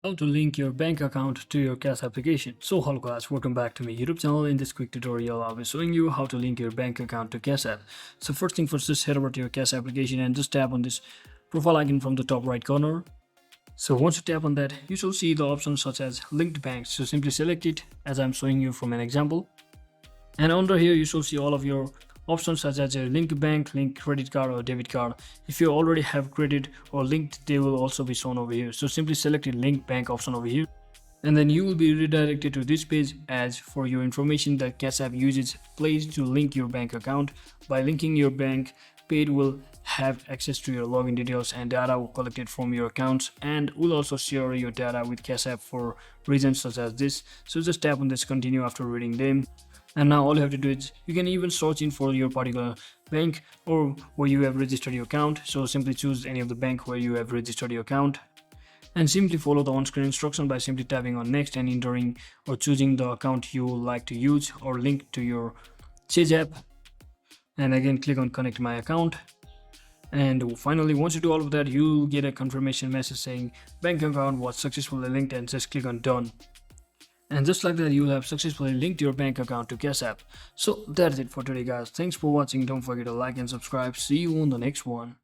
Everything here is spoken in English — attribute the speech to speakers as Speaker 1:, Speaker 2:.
Speaker 1: How to link your bank account to your Cash application. So hello guys, welcome back to my YouTube channel. In this quick tutorial, I'll be showing you how to link your bank account to Cash App. So first thing first, just head over to your Cash application and just tap on this profile icon from the top right corner. So once you tap on that, you shall see the options such as linked banks. So simply select it as I'm showing you from an example. And under here, you shall see all of your options such as a link bank, link credit card or debit card. If you already have credit or linked, they will also be shown over here. So simply select the link bank option over here. And then you will be redirected to this page. As for your information, that Cash App uses Plaid to link your bank account. By linking your bank, Plaid will have access to your login details and data collected from your accounts, and will also share your data with Cash App for reasons such as this. So just tap on this continue after reading them. And now all you have to do is you can even search in for your particular bank or where you have registered your account. So simply choose any of the bank where you have registered your account and simply follow the on-screen instruction by simply tapping on next and entering or choosing the account you would like to use or link to your Chase app. And again click on connect my account. And finally, once you do all of that, you'll get a confirmation message saying bank account was successfully linked, and just click on done. And just like that, you will have successfully linked your bank account to Cash App. So that's it for today guys. Thanks for watching. Don't forget to like and subscribe. See you on the next one.